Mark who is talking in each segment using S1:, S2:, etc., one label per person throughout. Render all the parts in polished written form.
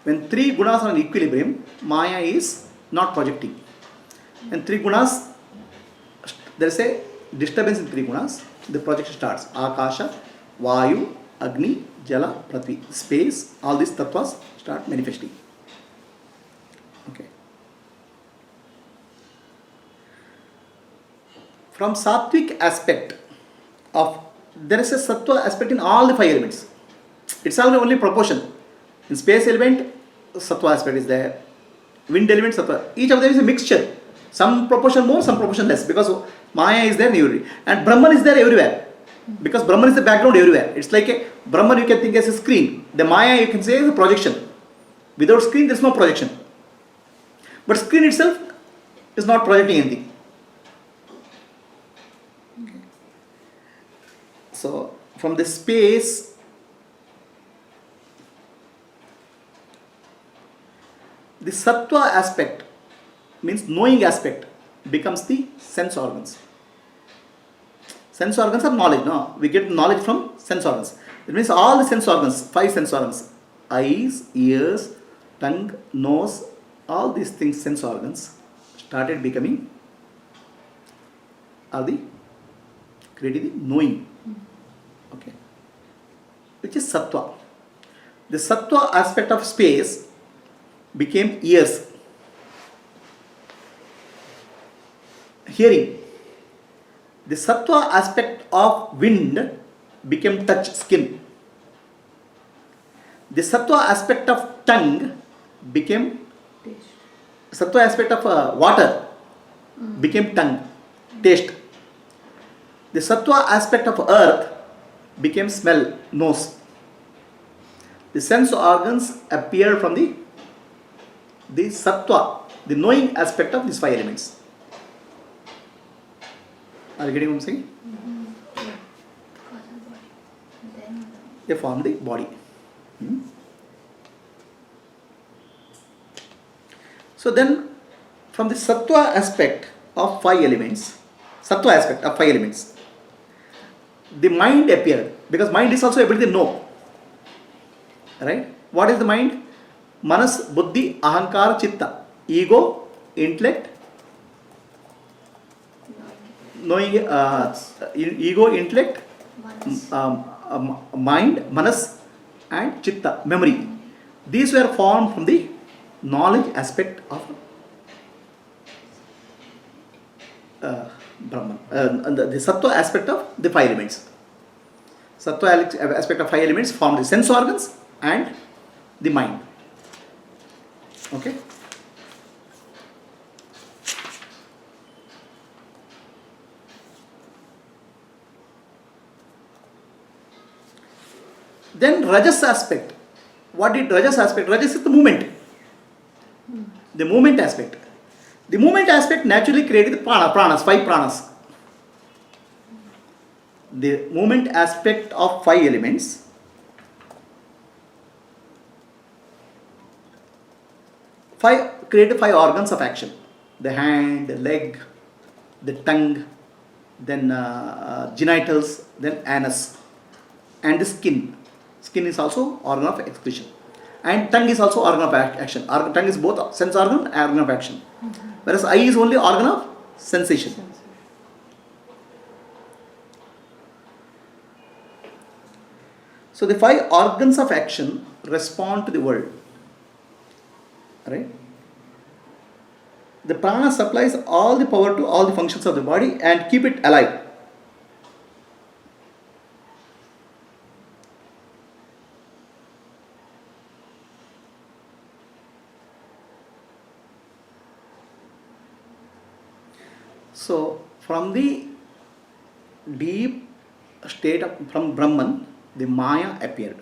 S1: When three gunas are in equilibrium, Maya is not projecting. And three gunas, there is a disturbance in three gunas, the projection starts. Akasha, Vayu, Agni, Jala, Prithvi. Space, all these tattvas start manifesting. Okay. From sattvic aspect of, there is a sattva aspect in all the five elements. It's only proportion. In space element, sattva aspect is there. Wind element, sattva. Each of them is a mixture. Some proportion more, some proportion less. Because Maya is there everywhere. And Brahman is there everywhere. Because Brahman is the background everywhere. It's like a Brahman you can think as a screen. The Maya you can say is a projection. Without screen there is no projection. But screen itself is not projecting anything. So from the space, the sattva aspect means knowing aspect becomes the sense organs. Sense organs are knowledge. No, we get knowledge from sense organs. It means all the sense organs, five sense organs, eyes, ears, tongue, nose, all these things, sense organs, started becoming are the creating the knowing. Okay, which is sattva. The sattva aspect of space became ears, hearing. The sattva aspect of wind became touch, skin. The sattva aspect of tongue became sattva aspect of water became tongue, taste. The sattva aspect of earth became smell, nose. The sense organs appear from the sattva, the knowing aspect of these five elements. Are you getting what I'm saying? They form the body. So then, from the sattva aspect of five elements, the mind appeared, because mind is also able to know. Right? What is the mind? Manas, Buddhi, Ahankara, Chitta. Ego, intellect, knowing, ego, intellect, mind, manas, and chitta, memory. These were formed from the knowledge aspect of Brahman, the sattva aspect of the five elements. Sattva aspect of five elements form the sense organs and the mind. Okay. Then Rajas aspect. What did Rajas aspect? Rajas is the movement. The movement aspect. The movement aspect naturally created the pranas, five pranas. The movement aspect of five elements created five organs of action. The hand, the leg, the tongue, then genitals, then anus, and the skin. Skin is also organ of excretion. And tongue is also organ of action. Tongue is both sense organ and organ of action. Whereas eye is only organ of sensation. So the five organs of action respond to the world. Right? The prana supplies all the power to all the functions of the body and keep it alive. So from the deep state from Brahman, the Maya appeared.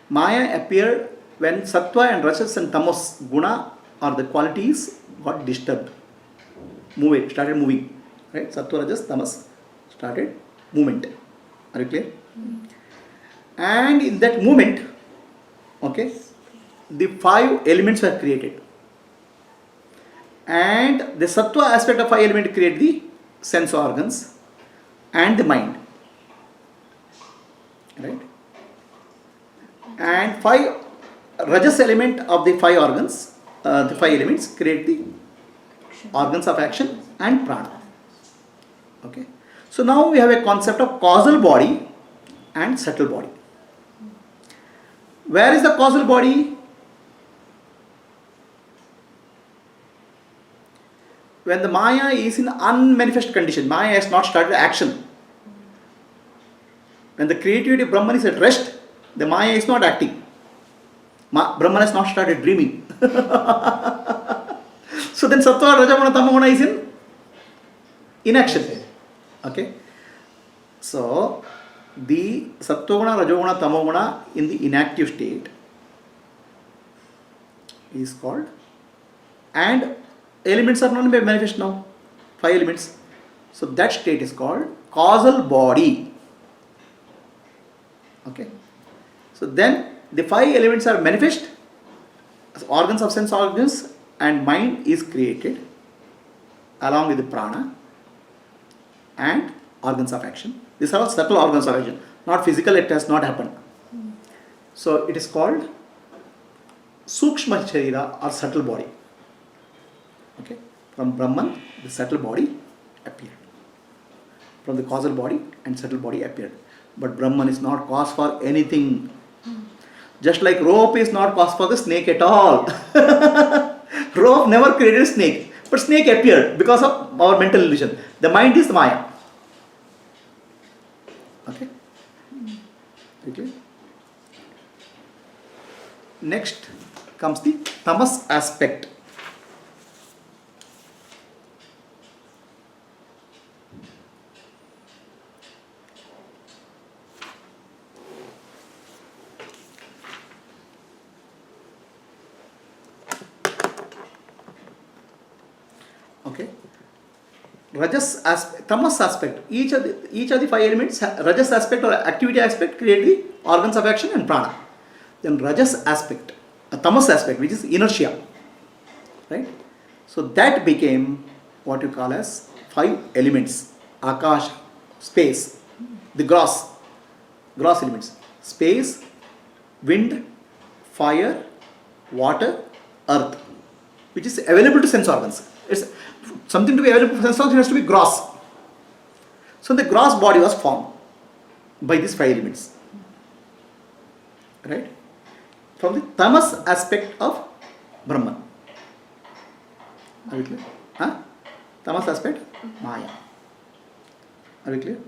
S1: Maya appeared when Sattva and Rajas and Tamas guna or the qualities got disturbed. Started moving. Right? Sattva, Rajas, Tamas started movement. Are you clear? And in that movement, okay, the five elements were created. And the sattva aspect of five elements create the sense organs and the mind. Right? And five Rajas element of the five organs, the five elements create the organs of action and prana. Okay. So now we have a concept of causal body and subtle body. Where is the causal body? When the Maya is in unmanifest condition, Maya has not started action. When the creativity of Brahman is at rest, the Maya is not acting. Brahman has not started dreaming. So then Sattva, Rajaguna, Tamaguna is in inaction. Okay. So the Sattva-guna, Rajoguna, Tamoguna in the inactive state is called, and elements are not manifest now, five elements. So that state is called causal body. Okay. So then the five elements are manifest, organs of sense organs, and mind is created along with the prana and organs of action. These are all subtle organs of action, not physical, it has not happened. So it is called Sukshma Sharira or subtle body. Okay. From Brahman, the subtle body appeared. From the causal body and subtle body appeared. But Brahman is not cause for anything. Just like rope is not cause for the snake at all. Rope never created a snake, but snake appeared because of our mental illusion. The mind is the Maya. Okay? Okay. Next comes the tamas aspect. Okay. Rajas aspect, tamas aspect. Each of the five elements, rajas aspect or activity aspect, create the organs of action and prana. Then rajas aspect, a tamas aspect, which is inertia, right? So that became what you call as five elements: akash, space, the gross elements: space, wind, fire, water, earth, which is available to sense organs. It's something to be available to sense organs, it has to be gross. So the gross body was formed by these five elements, right? From the tamas aspect of Brahman. Are we clear? Huh? Tamas aspect, Maya. Are we clear?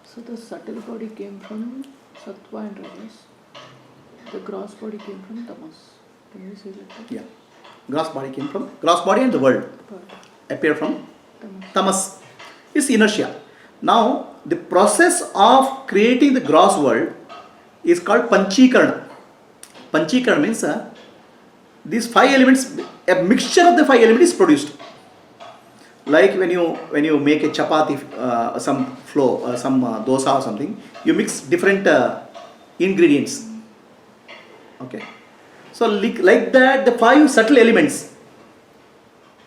S2: So the subtle body came from Sattva and Rajas. The gross body came from Tamas. Can you say that?
S1: Yeah. Gross body came from, gross body and the world appear from tamas. Is inertia. Now the process of creating the gross world is called panchikarana. Panchikarana means these five elements, a mixture of the five elements is produced. Like when you make a chapati, some flour, some dosa or something, you mix different ingredients. Okay. So like that, the five subtle elements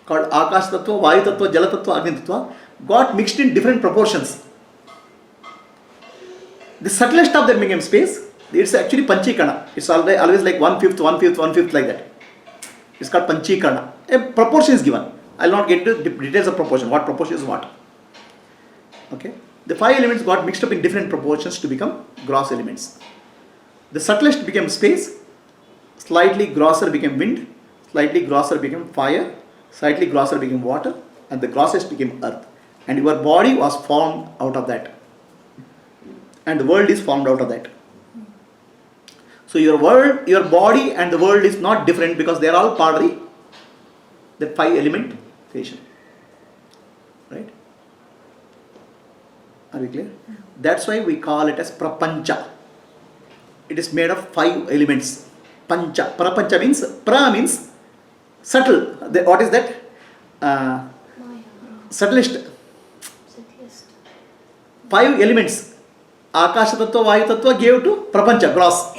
S1: called Akash Tattva, Vayu Tattva, Jala Tattva, Agni Tattva got mixed in different proportions. The subtlest of them became space. It's actually Panchikarana. It's always like 1/5, 1/5, 1/5 like that. It's called Panchikarana. A proportion is given. I'll not get into the details of proportion. What proportion is what? Okay. The five elements got mixed up in different proportions to become gross elements. The subtlest became space. Slightly grosser became wind, slightly grosser became fire, slightly grosser became water, and the grossest became earth. And your body was formed out of that. And the world is formed out of that. So your body and the world is not different because they are all part of the five element creation. Right? Are we clear? That's why we call it as prapancha. It is made of five elements. Pancha. Prapancha means, pra means subtle. What is that? Subtlest. Five elements. Akasha Tattva, Vayu Tattva gave to prapancha, gross.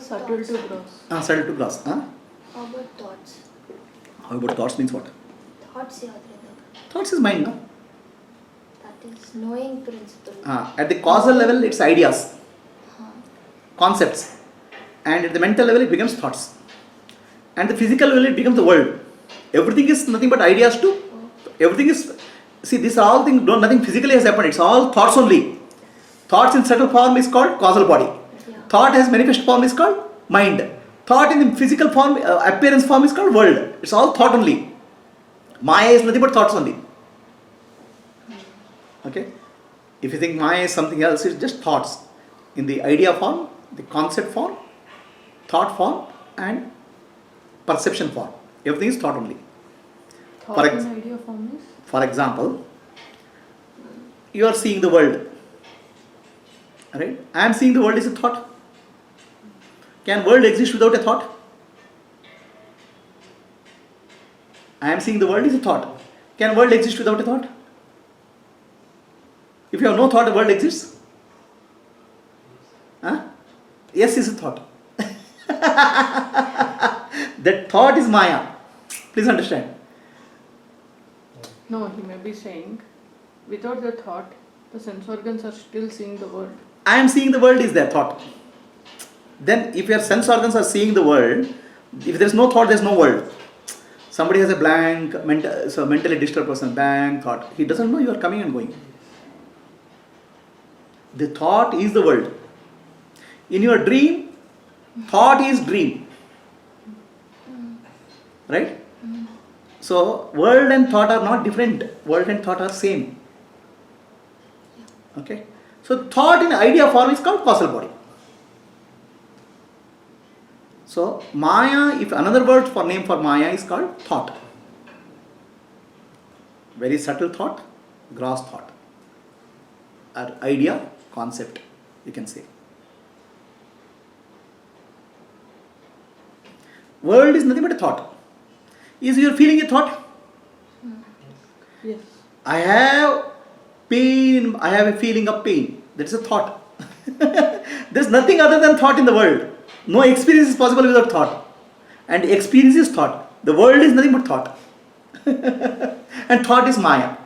S2: Subtle to gross.
S1: Subtle to gross.
S3: How about thoughts?
S1: How about thoughts means what?
S3: Thoughts, yaad rahega.
S1: Thoughts is mind, no?
S3: That is knowing principle.
S1: At the causal level, it's ideas, concepts. And at the mental level, it becomes thoughts. And the physical level, it becomes the world. Everything is nothing but ideas too. Everything is, see, these are all things, nothing physically has happened. It's all thoughts only. Thoughts in subtle form is called causal body.
S3: Yeah.
S1: Thought as manifest form is called mind. Thought in the physical form, appearance form is called world. It's all thought only. Maya is nothing but thoughts only. Okay? If you think Maya is something else, it's just thoughts. In the idea form, the concept form, thought form, and perception form. Everything is thought only.
S2: Thought in idea form is?
S1: For example, you are seeing the world. Right? I am seeing the world is a thought. Can world exist without a thought? I am seeing the world is a thought. Can world exist without a thought? If you have no thought, the world exists? Huh? Yes is a thought. That thought is Maya. Please understand.
S2: No, he may be saying, without the thought, the sense organs are still seeing the world.
S1: I am seeing the world is their thought. Then if your sense organs are seeing the world, if there is no thought, there is no world. Somebody has a blank, mentally disturbed person, blank thought. He doesn't know you are coming and going. The thought is the world. In your dream, thought is dream. Right? So, world and thought are not different. World and thought are same. Okay? So, thought in idea form is called causal body. So, Maya, if another word for name for Maya is called thought. Very subtle thought, gross thought. Or idea, concept, you can say. World is nothing but a thought. Is your feeling a thought?
S2: Yes.
S1: I have pain, I have a feeling of pain. That's a thought. There is nothing other than thought in the world. No experience is possible without thought. And experience is thought. The world is nothing but thought. And thought is Maya.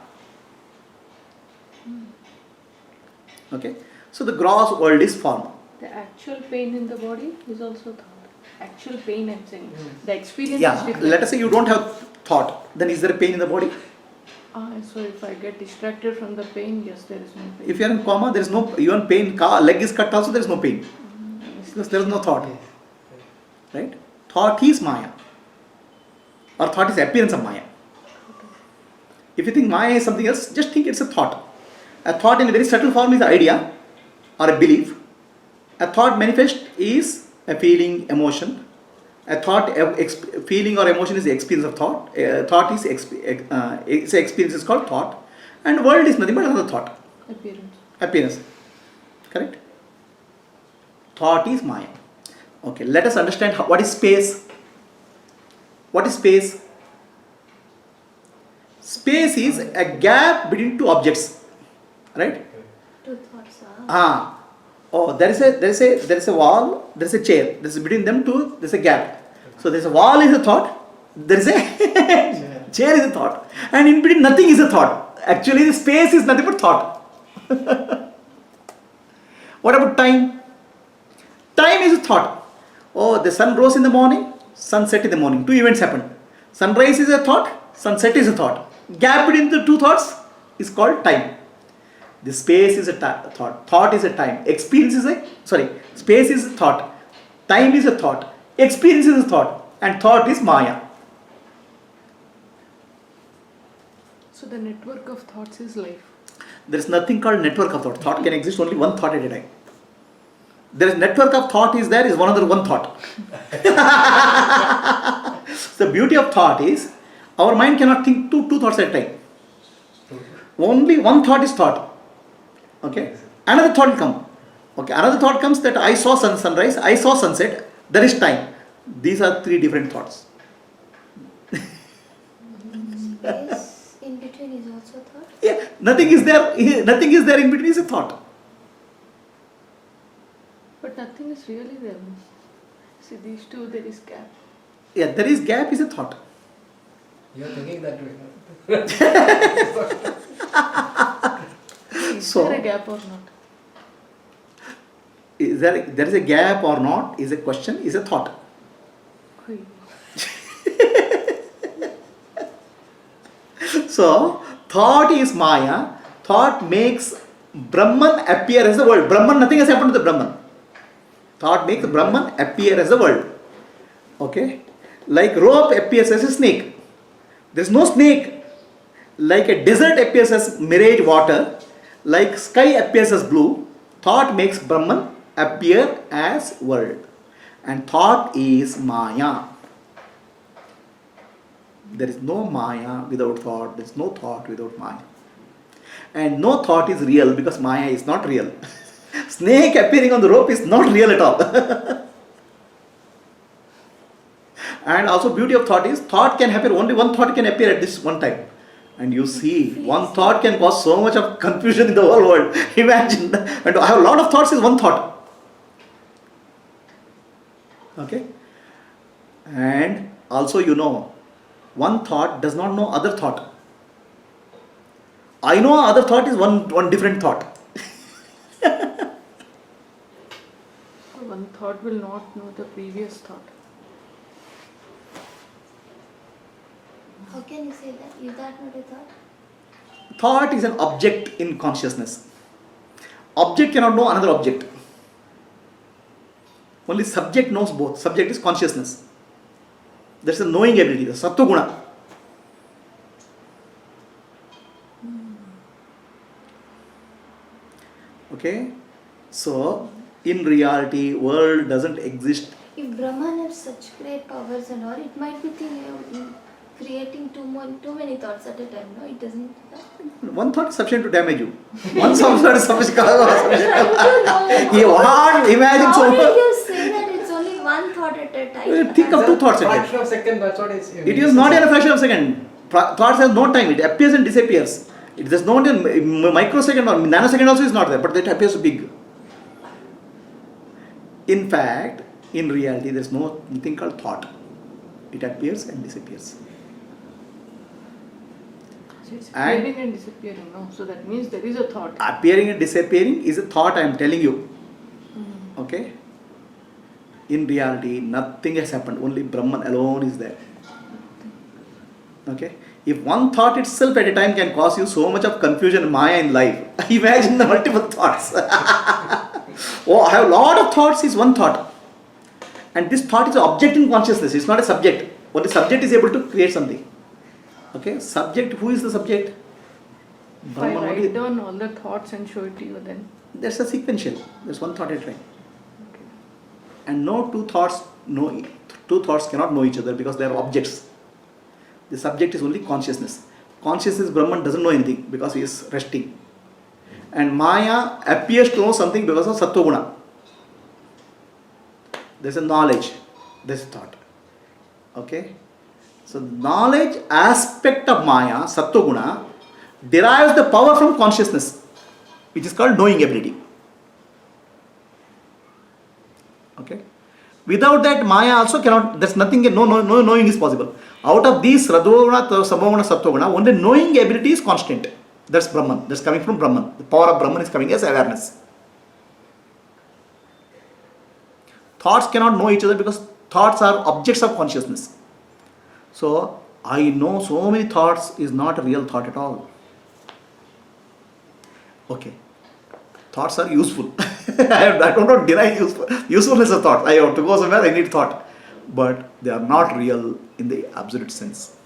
S1: Okay? So the gross world is form.
S2: The actual pain in the body is also thought. Actual pain, I'm saying. The experience is
S1: Yeah,
S2: different.
S1: let us say you don't have thought. Then is there a pain in the body?
S2: So if I get distracted from the pain, yes, there is no pain.
S1: If you are in coma, there is no, even pain, leg is cut also, there is no pain. Because there is no thought. Right? Thought is Maya. Or thought is appearance of Maya. If you think Maya is something else, just think it's a thought. A thought in a very subtle form is an idea or a belief. A thought manifest is a feeling, emotion. A thought, feeling or emotion is the experience of thought. Thought is its experience is called thought. And world is nothing but another thought.
S2: Appearance.
S1: Appearance. Correct? Thought is Maya. Okay, let us understand what is space. What is space? Space is a gap between two objects. Right?
S3: Two thoughts are.
S1: Oh, there is a wall, there is a chair. There is between them two, there is a gap. So there is a wall is a thought, there is a chair is a thought, and in between nothing is a thought. Actually, the space is nothing but thought. What about time? Time is a thought. Oh, the sun rose in the morning, sunset in the morning. Two events happen. Sunrise is a thought, sunset is a thought. Gap between the two thoughts is called time. The space is a thought. Thought is a time. Experience is space is a thought. Time is a thought. Experience is a thought. And thought is Maya.
S2: So the network of thoughts is life.
S1: There is nothing called network of thought. Thought can exist only one thought at a time. There is network of thought is there is one other one thought. The beauty of thought is our mind cannot think two thoughts at a time. Only one thought is thought. Okay, another thought will come. Okay, another thought comes that I saw sunrise, I saw sunset, there is time. These are three different thoughts.
S3: Space in between is also thought.
S1: Yeah, nothing is there in between is a thought.
S2: But nothing is really there. See, these two, there is gap.
S1: Yeah, there is gap is a thought.
S4: You are thinking that way.
S2: Is
S1: So-
S2: there a gap or not?
S1: Is there is a gap or not is a question, is a thought.
S2: Oi.
S1: So, thought is Maya. Thought makes Brahman appear as the world. Brahman, nothing has happened to the Brahman. Thought makes Brahman appear as the world. Okay? Like rope appears as a snake. There is no snake. Like a desert appears as mirage water. Like sky appears as blue. Thought makes Brahman appear as world. And thought is Maya. There is no Maya without thought. There is no thought without Maya. And no thought is real because Maya is not real. Snake appearing on the rope is not real at all. And also beauty of thought is thought can happen, only one thought can appear at this one time. And you see, one thought can cause so much of confusion in the whole world. Imagine, and I have a lot of thoughts is one thought. Okay? And also you know, one thought does not know other thought. I know other thought is one different thought.
S2: So one thought will not know the previous thought.
S3: How can you say that? Is that not a thought?
S1: Thought is an object in consciousness. Object cannot know another object. Only subject knows both. Subject is consciousness. That's the knowing ability, the sattva guna. Okay? So, in reality, world doesn't exist.
S3: If Brahman has such great powers and all, it might be creating too many thoughts at a time. No, it doesn't.
S1: One thought is sufficient to damage you. One thought is sufficient.
S3: Imagine
S1: Imagine
S3: How
S1: so
S3: did
S1: much.
S3: you say that it's only one thought at a time?
S1: Think of two thoughts a day.
S4: Fraction of second, that's what is.
S1: It is not in a fraction of a second. Thoughts have no time. It appears and disappears. It is not in microsecond or nanosecond also is not there, but it appears big. In fact, in reality, there is nothing called thought. It appears and disappears.
S2: So it's
S1: And-
S2: appearing and disappearing, no? So that means there is a thought.
S1: Appearing and disappearing is a thought, I am telling you. Okay? In reality, nothing has happened. Only Brahman alone is there. Okay? If one thought itself at a time can cause you so much of confusion and Maya in life, imagine the multiple thoughts. Oh, I have a lot of thoughts is one thought. And this thought is an object in consciousness. It's not a subject. But the subject is able to create something. Okay? Subject, who is the subject?
S2: If I
S1: Brahman
S2: write
S1: only.
S2: down all the thoughts and show it to you, then
S1: That's a sequential. There's one thought at a time.
S2: okay.
S1: And no two thoughts cannot know each other because they are objects. The subject is only consciousness. Consciousness, Brahman doesn't know anything because he is resting. And Maya appears to know something because of Sattva Guna. There's a knowledge, there's a thought. Okay? So knowledge aspect of Maya, Sattva Guna, derives the power from consciousness, which is called knowing ability. Okay? Without that, Maya also cannot, there's nothing, no knowing is possible. Out of these Radhoguna, Sabhavaguna, Sattva-guna, only knowing ability is constant. That's Brahman. That's coming from Brahman. The power of Brahman is coming as awareness. Thoughts cannot know each other because thoughts are objects of consciousness. So, I know so many thoughts is not a real thought at all. Okay. Thoughts are useful. I don't want to deny usefulness of thought. I have to go somewhere, I need thought. But they are not real in the absolute sense.